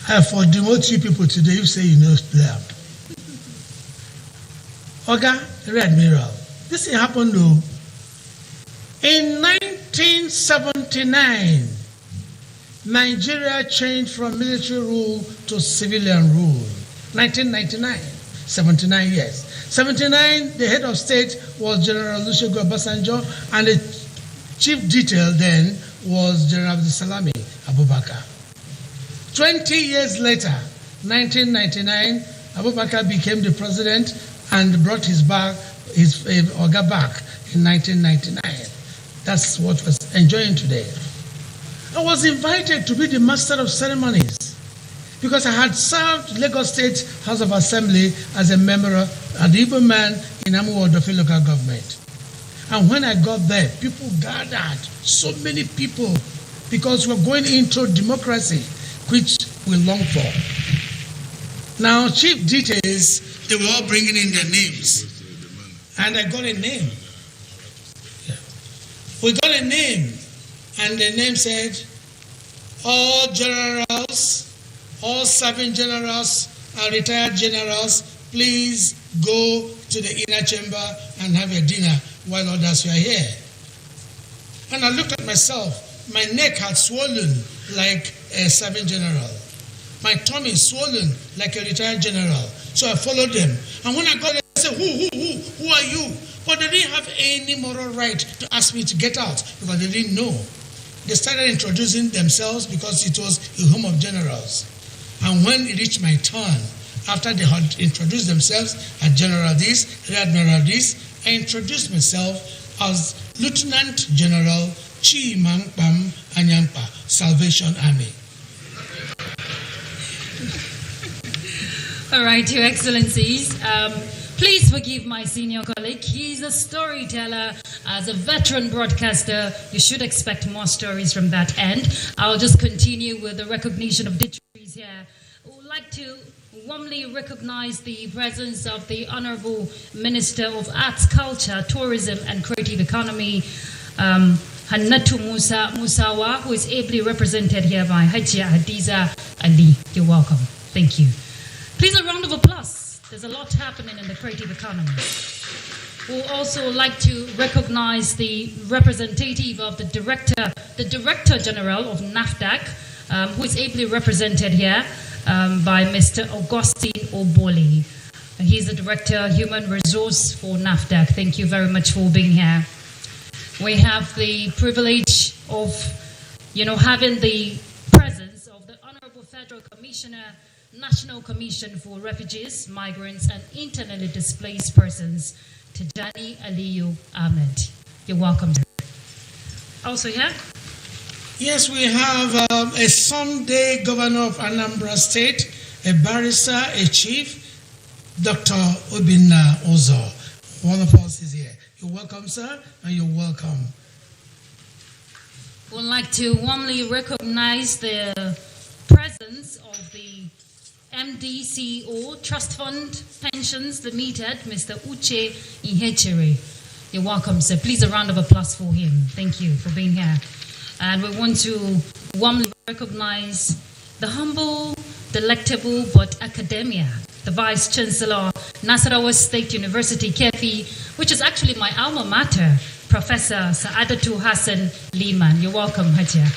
For the most people today, you say you know them. Oga, Red Admiral, this thing happened though. In 1979, Nigeria changed from military rule to civilian rule. 1999, 79 years. 79, the head of state was General Olusegun Obasanjo, and the chief detail then was General Abdulsalami Abubakar. 20 years later, 1999, Abubakar became the president and brought his Oga back in 1999. That's what we're enjoying today. I was invited to be the master of ceremonies because I had served Lagos State House of Assembly as a member, an Igbo man in Amuwodofi local government. And when I got there, people gathered, so many people, because we're going into democracy, which we long for. Now, chief details, they were all bringing in their names. And I got a name. Yeah. We got a name. And the name said, all generals, all serving generals and retired generals, please go to the inner chamber and have a dinner while others were here. And I looked at myself. My neck had swollen like a serving general. My tummy swollen like a retired general. So I followed them. And when I got there, I said, who are you? But they didn't have any moral right to ask me to get out because they didn't know. They started introducing themselves because it was a home of generals. And when it reached my turn, after they had introduced themselves as General this, Rear Admiral this, I introduced myself as Lieutenant General Chimankpam Anyampa, Salvation Army. All right, Your Excellencies. Please forgive my senior colleague. He's a storyteller. As a veteran broadcaster, you should expect more stories from that end. I'll just continue with the recognition of dignitaries here. I would like to warmly recognize the presence of the Honorable Minister of Arts, Culture, Tourism and Creative Economy, Hannatu Musawa, who is ably represented here by Hajia Hadiza Ali. You're welcome. Thank you. Please, a round of applause. There's a lot happening in the creative economy. We'll also like to recognize the representative of the Director General of NAFDAC, who is ably represented here by Mr. Augustine Oboli. He's the Director Human Resource for NAFDAC. Thank you very much for being here. We have the privilege of, having the presence of the Honorable Federal Commissioner, National Commission for Refugees, Migrants and Internally Displaced Persons, Tijani Aliyu Ahmed. You're welcome. Also here? Yes, we have a Sunday governor of Anambra State, a barrister, a chief, Dr. Obinna Ozo. One of us is here. You're welcome, sir, and you're welcome. We'd like to warmly recognize the presence of the MDCO, Trust Fund Pensions Limited, Mr. Uche Ihechere. You're welcome, sir. Please, a round of applause for him. Thank you for being here. And we want to warmly recognize the humble, delectable, but academia, the Vice Chancellor, Nasarawa State University, Kefi, which is actually my alma mater, Professor Saadatu Hassan Liman. You're welcome, Hajia.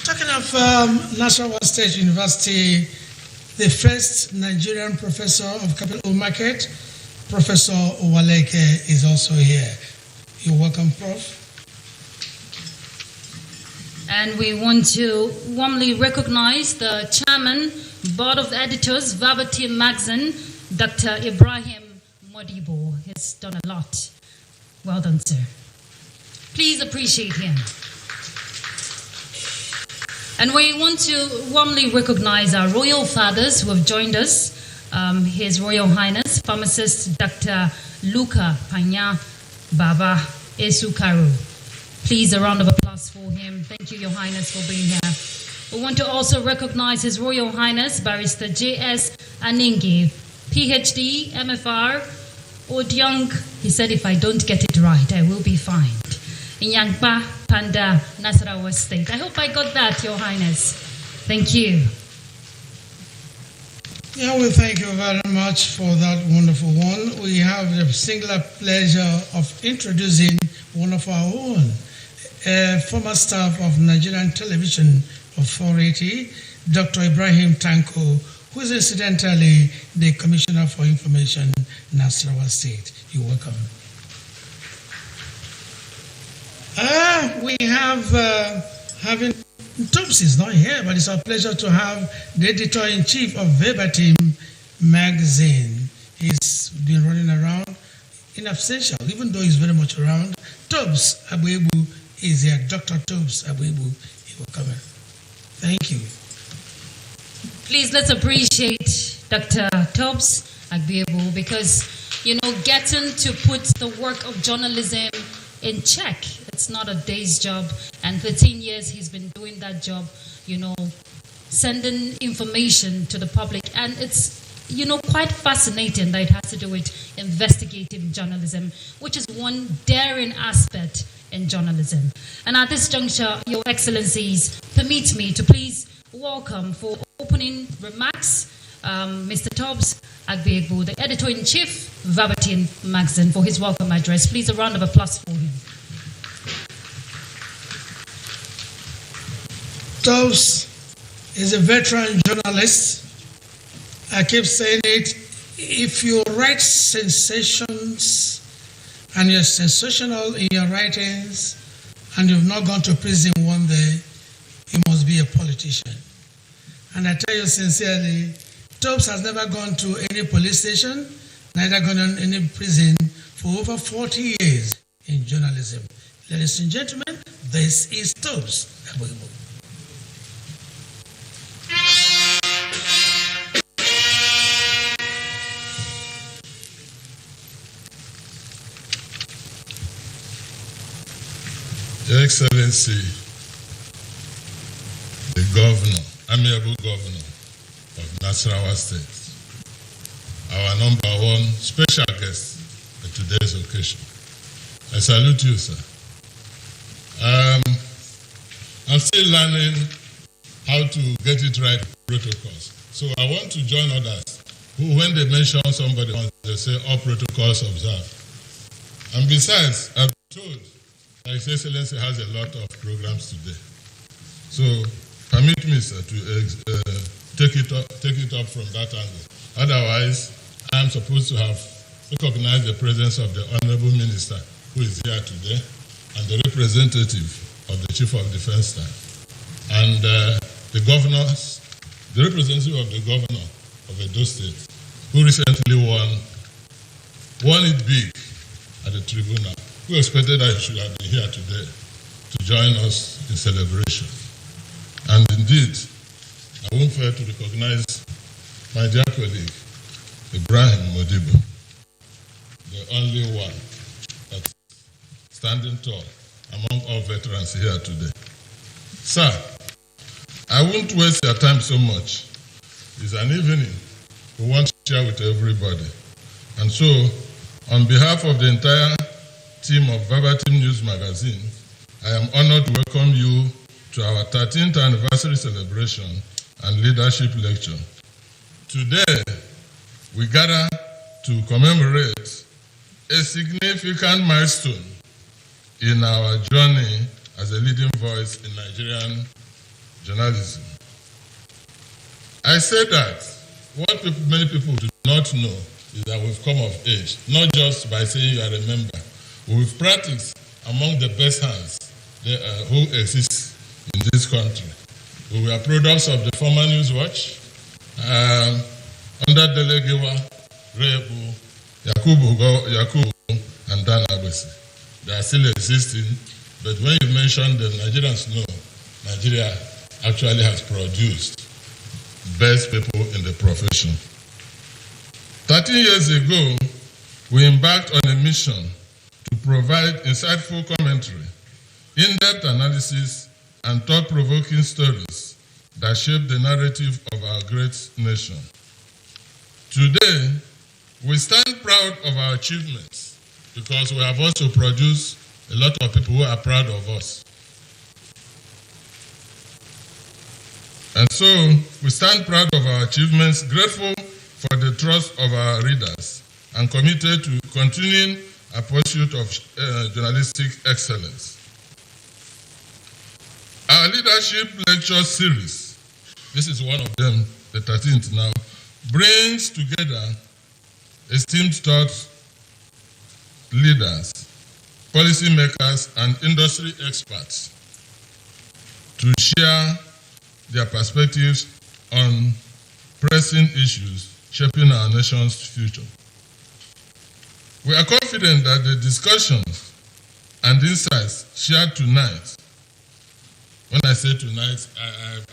Talking of Nasarawa State University, the first Nigerian professor of capital market, Professor Owaleke, is also here. You're welcome, Prof. And we want to warmly recognize the Chairman, Board of Editors, Verbatim Magazine, Dr. Ibrahim Modibo. He's done a lot. Well done, sir. Please appreciate him. And we want to warmly recognize our royal fathers who have joined us. His Royal Highness, Pharmacist Dr. Luka Panya Baba Esukaru. Please, a round of applause for him. Thank you, Your Highness, for being here. We want to also recognize His Royal Highness, Barrister J.S. Aningi, PhD, MFR, Odyong. He said, if I don't get it right, I will be fined. In Yangba, Panda, Nasarawa State. I hope I got that, Your Highness. Thank you. Yeah, we thank you very much for that wonderful one. We have the singular pleasure of introducing one of our own, former staff of Nigerian Television Authority, Dr. Ibrahim Tanko, who is incidentally the Commissioner for Information, Nasarawa State. You're welcome. We have having Tubbs is not here, but it's our pleasure to have the editor-in-chief of Verbatim magazine. He's been running around in absentia, even though he's very much around. Tubbs Abuebu is here. Dr. Tubbs Abuebu, he will come in. Thank you. Please let's appreciate Dr. Tubbs Abuebu because, getting to put the work of journalism in check. It's not a day's job, and 13 years he's been doing that job, sending information to the public, and it's, quite fascinating that it has to do with investigative journalism, which is one daring aspect in journalism. And at this juncture, Your Excellencies, permit me to please welcome for opening remarks Mr. Tubbs Abuebu, the editor-in-chief, Verbatim magazine, for his welcome address. Please, a round of applause for him. Tubbs is a veteran journalist. I keep saying it. If you write sensations and you're sensational in your writings and you've not gone to prison one day, you must be a politician. And I tell you sincerely, Tubbs has never gone to any police station, neither gone to any prison for over 40 years in journalism. Ladies and gentlemen, this is Tubbs Abuebu. Your Excellency, the Governor, Amiable Governor of Nasarawa State, our number one special guest at today's occasion. I salute you, sir. I'm still learning how to get it right with protocols. So I want to join others who, when they mention somebody, they say all protocols observed. And besides, I'm told that His Excellency has a lot of programs today. So permit me, sir, to take it up from that angle. Otherwise, I'm supposed to have recognized the presence of the Honorable Minister who is here today and the representative of the Chief of Defense Staff and the representative of the Governor of Edo State who recently won it big at the tribunal. We expected that he should have been here today to join us in celebration. And indeed, I won't fail to recognize my dear colleague, Ibrahim Modibo, the only one that's standing tall among all veterans here today. Sir, I won't waste your time so much. It's an evening we want to share with everybody. And so, on behalf of the entire team of Verbatim News Magazine, I am honored to welcome you to our 13th anniversary celebration and leadership lecture. Today, we gather to commemorate a significant milestone in our journey as a leading voice in Nigerian journalism. I say that what many people do not know is that we've come of age, not just by saying you are a member. We've practiced among the best hands who exist in this country. We were products of the former News Watch, under Delegewa, Rebu, Yakubu, and Dan Agbesi. They are still existing, but when you mention them, Nigerians know Nigeria actually has produced best people in the profession. 13 years ago, we embarked on a mission to provide insightful commentary, in-depth analysis, and thought-provoking stories that shape the narrative of our great nation. Today, we stand proud of our achievements because we have also produced a lot of people who are proud of us. And so, we stand proud of our achievements, grateful trust of our readers and committed to continuing a pursuit of journalistic excellence. Our leadership lecture series, this is one of them, the 13th now, brings together esteemed thought leaders, policymakers, and industry experts to share their perspectives on pressing issues shaping our nation's future. We are confident that the discussions and insights shared tonight, when I say tonight,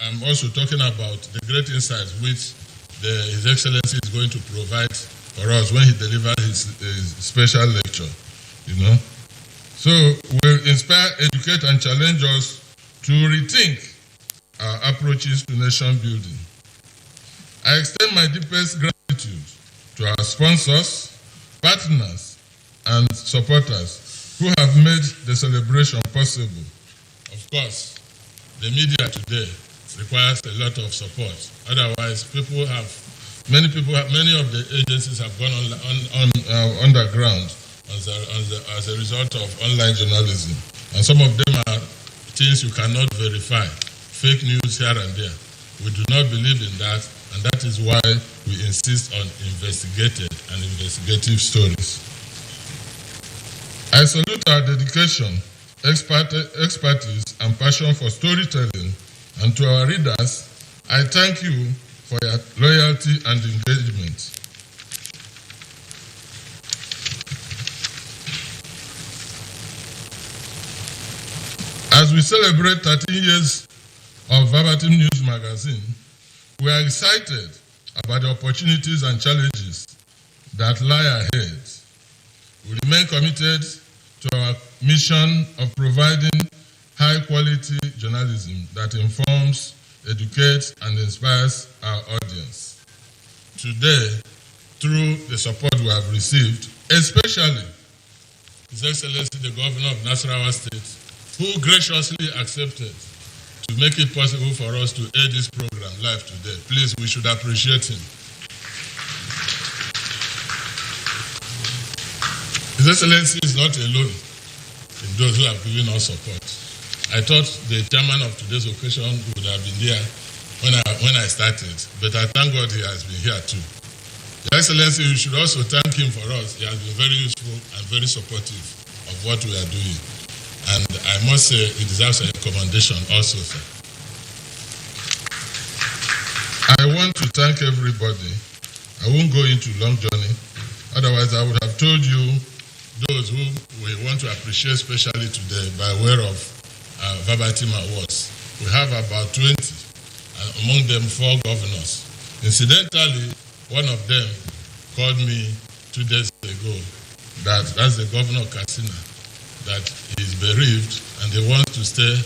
I'm also talking about the great insights which His Excellency is going to provide for us when he delivers his special lecture, So we'll inspire, educate, and challenge us to rethink our approaches to nation building. I extend my deepest gratitude to our sponsors, partners, and supporters who have made the celebration possible. Of course, the media today requires a lot of support. Otherwise, many of the agencies have gone underground as a result of online journalism. And some of them are things you cannot verify, fake news here and there. We do not believe in that, and that is why we insist on investigated and investigative stories. I salute our dedication, expertise, and passion for storytelling, and to our readers, I thank you for your loyalty and engagement. As we celebrate 13 years of Verbatim News Magazine, we are excited about the opportunities and challenges that lie ahead. We remain committed to our mission of providing high-quality journalism that informs, educates, and inspires our audience. Today, through the support we have received, especially His Excellency the Governor of Nasarawa State, who graciously accepted to make it possible for us to air this program live today. Please, we should appreciate him. His Excellency is not alone in those who have given us support. I thought the chairman of today's occasion would have been there when I started, but I thank God he has been here too. Your Excellency, we should also thank him for us. He has been very useful and very supportive of what we are doing. And I must say, he deserves a commendation also, sir. I want to thank everybody. I won't go into long journey. Otherwise, I would have told you those who we want to appreciate especially today by way of Verbatim Awards. We have about 20, and among them 4 governors. Incidentally, one of them called me 2 days ago, that's the governor of Katsina, that he's bereaved and he wants to stay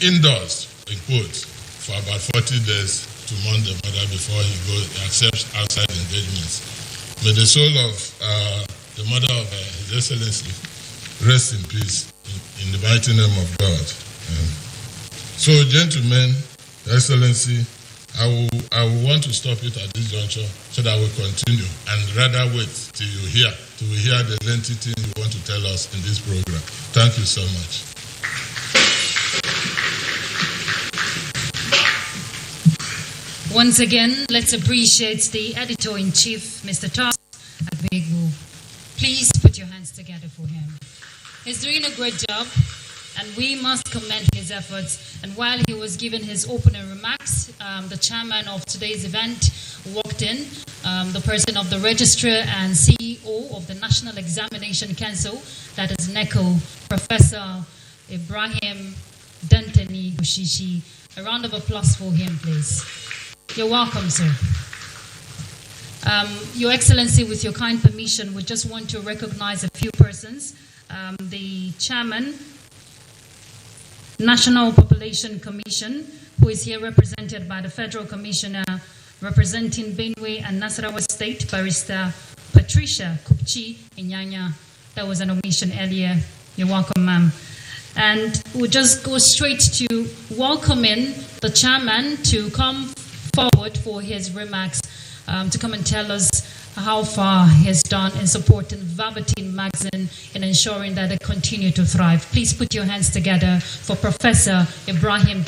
indoors, in quotes, for about 40 days to mourn the mother before he accepts outside engagements. May the soul of the mother of His Excellency rest in peace in the mighty name of God. So, gentlemen, Your Excellency, I will want to stop it at this juncture so that we continue and rather wait till we hear the lengthy thing you want to tell us in this program. Thank you so much. Once again, let's appreciate the Editor-in-Chief, Mr. Toss Agbegu. Please put your hands together for him. He's doing a great job, and we must commend his efforts. And while he was giving his opening remarks, the chairman of today's event walked in, the person of the registrar and CEO of the National Examination Council, that is NECO, Professor Ibrahim Dantani Bushishi. A round of applause for him, please. You're welcome, sir. Your Excellency, with your kind permission, we just want to recognize a few persons. The chairman, National Population Commission, who is here represented by the Federal Commissioner representing Benue and Nasarawa State, Barrister Patricia Kupchi Inyanya. That was an omission earlier. You're welcome, ma'am. And we'll just go straight to welcoming the chairman to come forward for his remarks. to come and tell us how far he has done in supporting Verbatim magazine and ensuring that they continue to thrive. Please put your hands together for Professor Ibrahim